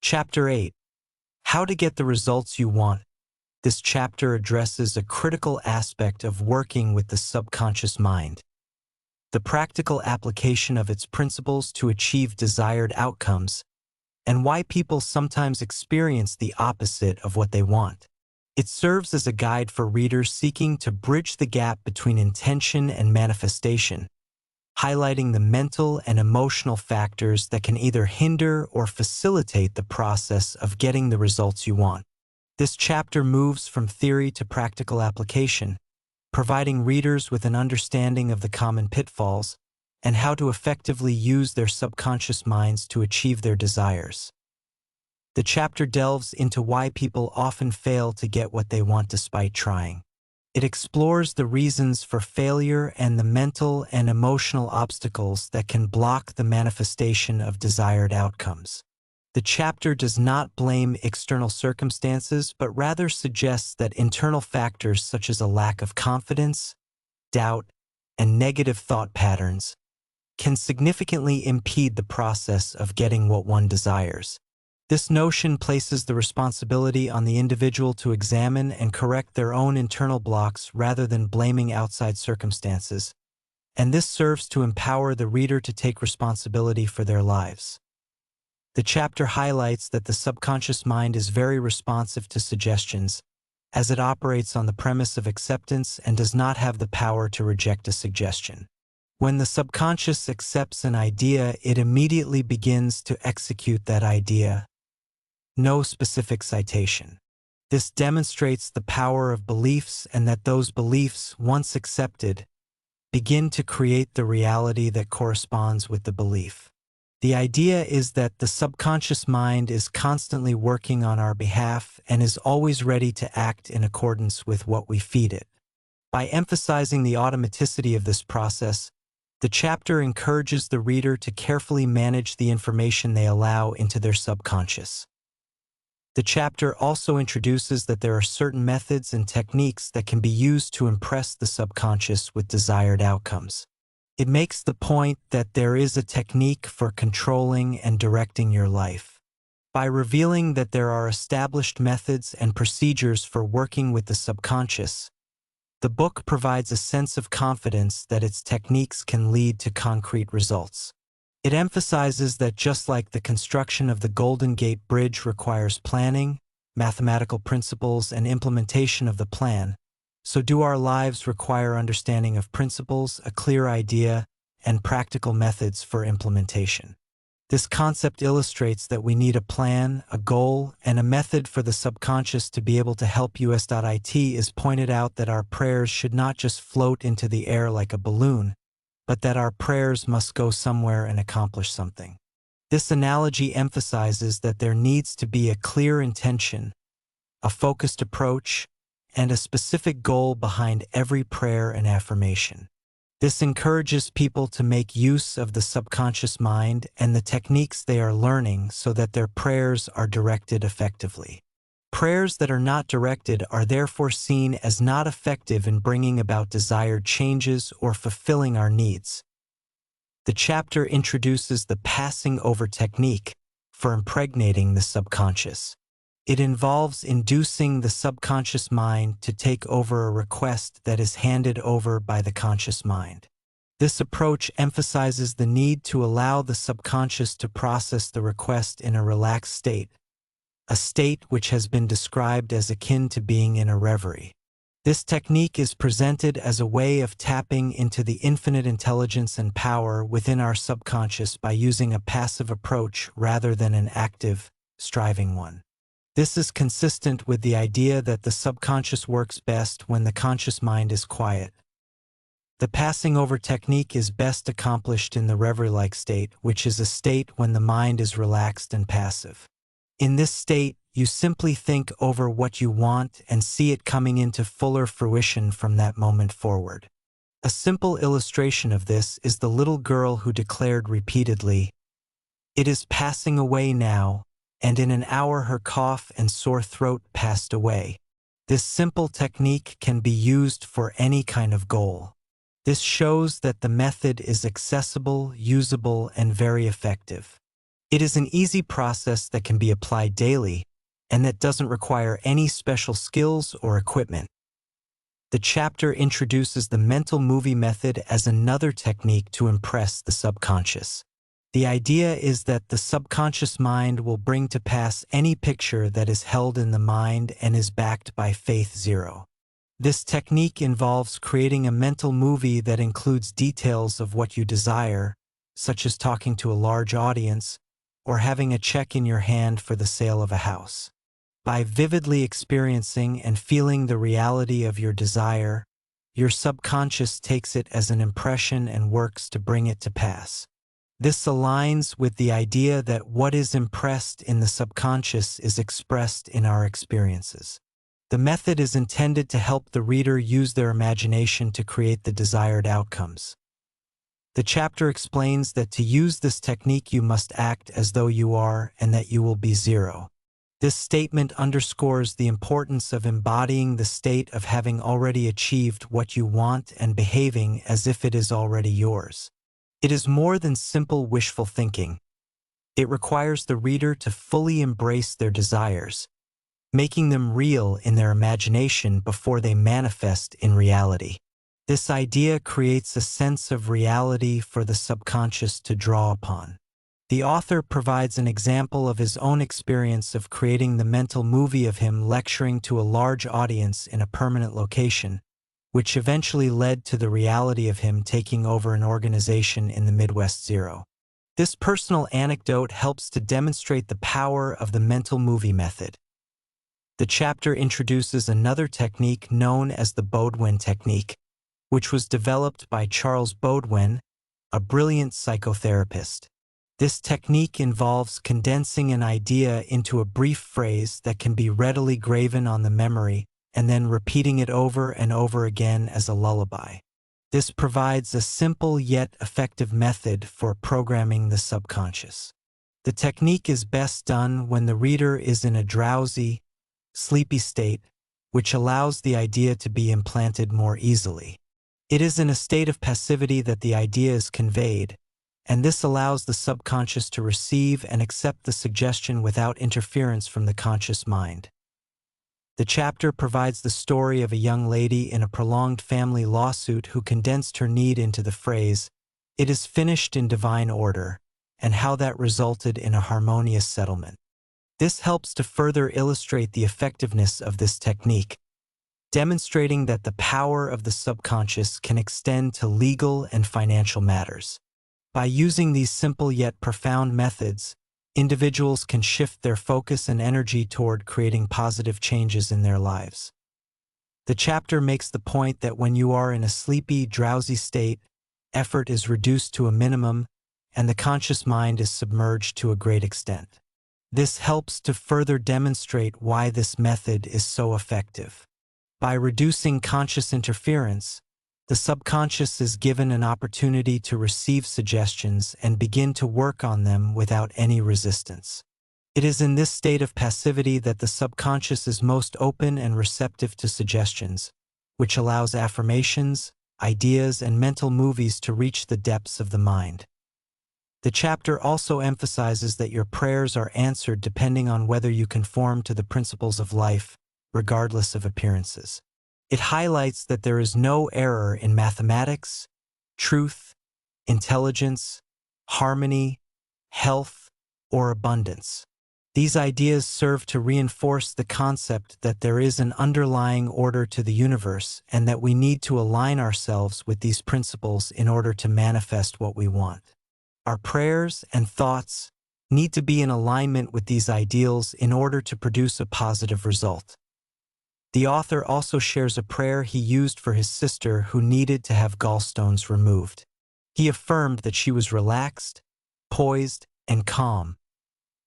Chapter 8. How to get the results you want. This chapter addresses a critical aspect of working with the subconscious mind, the practical application of its principles to achieve desired outcomes, and why people sometimes experience the opposite of what they want. It serves as a guide for readers seeking to bridge the gap between intention and manifestation, highlighting the mental and emotional factors that can either hinder or facilitate the process of getting the results you want. This chapter moves from theory to practical application, providing readers with an understanding of the common pitfalls and how to effectively use their subconscious minds to achieve their desires. The chapter delves into why people often fail to get what they want despite trying. It explores the reasons for failure and the mental and emotional obstacles that can block the manifestation of desired outcomes. The chapter does not blame external circumstances, but rather suggests that internal factors such as a lack of confidence, doubt, and negative thought patterns can significantly impede the process of getting what one desires. This notion places the responsibility on the individual to examine and correct their own internal blocks rather than blaming outside circumstances, and this serves to empower the reader to take responsibility for their lives. The chapter highlights that the subconscious mind is very responsive to suggestions, as it operates on the premise of acceptance and does not have the power to reject a suggestion. When the subconscious accepts an idea, it immediately begins to execute that idea. No specific citation. This demonstrates the power of beliefs and that those beliefs, once accepted, begin to create the reality that corresponds with the belief. The idea is that the subconscious mind is constantly working on our behalf and is always ready to act in accordance with what we feed it. By emphasizing the automaticity of this process, the chapter encourages the reader to carefully manage the information they allow into their subconscious. The chapter also introduces that there are certain methods and techniques that can be used to impress the subconscious with desired outcomes. It makes the point that there is a technique for controlling and directing your life. By revealing that there are established methods and procedures for working with the subconscious, the book provides a sense of confidence that its techniques can lead to concrete results. It emphasizes that just like the construction of the Golden Gate Bridge requires planning, mathematical principles, and implementation of the plan, so do our lives require understanding of principles, a clear idea, and practical methods for implementation. This concept illustrates that we need a plan, a goal, and a method for the subconscious to be able to help us. It is pointed out that our prayers should not just float into the air like a balloon, but that our prayers must go somewhere and accomplish something. This analogy emphasizes that there needs to be a clear intention, a focused approach, and a specific goal behind every prayer and affirmation. This encourages people to make use of the subconscious mind and the techniques they are learning so that their prayers are directed effectively. Prayers that are not directed are therefore seen as not effective in bringing about desired changes or fulfilling our needs. The chapter introduces the passing over technique for impregnating the subconscious. It involves inducing the subconscious mind to take over a request that is handed over by the conscious mind. This approach emphasizes the need to allow the subconscious to process the request in a relaxed state, a state which has been described as akin to being in a reverie. This technique is presented as a way of tapping into the infinite intelligence and power within our subconscious by using a passive approach rather than an active, striving one. This is consistent with the idea that the subconscious works best when the conscious mind is quiet. The passing over technique is best accomplished in the reverie-like state, which is a state when the mind is relaxed and passive. In this state, you simply think over what you want and see it coming into fuller fruition from that moment forward. A simple illustration of this is the little girl who declared repeatedly, "It is passing away now," and in an hour her cough and sore throat passed away. This simple technique can be used for any kind of goal. This shows that the method is accessible, usable, and very effective. It is an easy process that can be applied daily and that doesn't require any special skills or equipment. The chapter introduces the mental movie method as another technique to impress the subconscious. The idea is that the subconscious mind will bring to pass any picture that is held in the mind and is backed by faith zero. This technique involves creating a mental movie that includes details of what you desire, such as talking to a large audience or having a check in your hand for the sale of a house. By vividly experiencing and feeling the reality of your desire, your subconscious takes it as an impression and works to bring it to pass. This aligns with the idea that what is impressed in the subconscious is expressed in our experiences. The method is intended to help the reader use their imagination to create the desired outcomes. The chapter explains that to use this technique you must act as though you are and that you will be zero. This statement underscores the importance of embodying the state of having already achieved what you want and behaving as if it is already yours. It is more than simple wishful thinking. It requires the reader to fully embrace their desires, making them real in their imagination before they manifest in reality. This idea creates a sense of reality for the subconscious to draw upon. The author provides an example of his own experience of creating the mental movie of him lecturing to a large audience in a permanent location, which eventually led to the reality of him taking over an organization in the Midwest Zero. This personal anecdote helps to demonstrate the power of the mental movie method. The chapter introduces another technique known as the Baudouin technique, which was developed by Charles Baudouin, a brilliant psychotherapist. This technique involves condensing an idea into a brief phrase that can be readily graven on the memory and then repeating it over and over again as a lullaby. This provides a simple yet effective method for programming the subconscious. The technique is best done when the reader is in a drowsy, sleepy state, which allows the idea to be implanted more easily. It is in a state of passivity that the idea is conveyed, and this allows the subconscious to receive and accept the suggestion without interference from the conscious mind. The chapter provides the story of a young lady in a prolonged family lawsuit who condensed her need into the phrase, "It is finished in divine order," and how that resulted in a harmonious settlement. This helps to further illustrate the effectiveness of this technique, demonstrating that the power of the subconscious can extend to legal and financial matters. By using these simple yet profound methods, individuals can shift their focus and energy toward creating positive changes in their lives. The chapter makes the point that when you are in a sleepy, drowsy state, effort is reduced to a minimum, and the conscious mind is submerged to a great extent. This helps to further demonstrate why this method is so effective. By reducing conscious interference, the subconscious is given an opportunity to receive suggestions and begin to work on them without any resistance. It is in this state of passivity that the subconscious is most open and receptive to suggestions, which allows affirmations, ideas, and mental movies to reach the depths of the mind. The chapter also emphasizes that your prayers are answered depending on whether you conform to the principles of life, regardless of appearances. It highlights that there is no error in mathematics, truth, intelligence, harmony, health, or abundance. These ideas serve to reinforce the concept that there is an underlying order to the universe and that we need to align ourselves with these principles in order to manifest what we want. Our prayers and thoughts need to be in alignment with these ideals in order to produce a positive result. The author also shares a prayer he used for his sister who needed to have gallstones removed. He affirmed that she was relaxed, poised, and calm,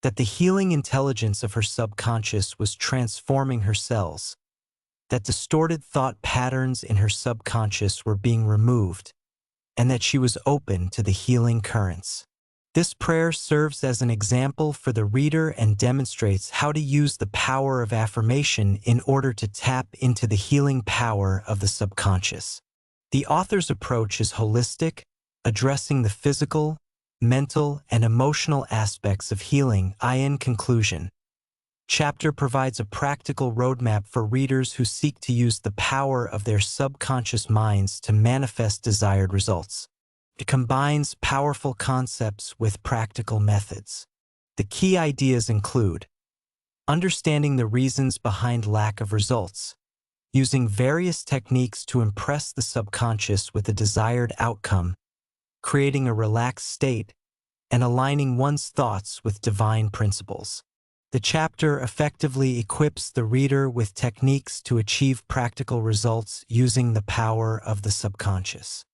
that the healing intelligence of her subconscious was transforming her cells, that distorted thought patterns in her subconscious were being removed, and that she was open to the healing currents. This prayer serves as an example for the reader and demonstrates how to use the power of affirmation in order to tap into the healing power of the subconscious. The author's approach is holistic, addressing the physical, mental, and emotional aspects of healing. In conclusion, chapter provides a practical roadmap for readers who seek to use the power of their subconscious minds to manifest desired results. It combines powerful concepts with practical methods. The key ideas include understanding the reasons behind lack of results, using various techniques to impress the subconscious with a desired outcome, creating a relaxed state, and aligning one's thoughts with divine principles. The chapter effectively equips the reader with techniques to achieve practical results using the power of the subconscious.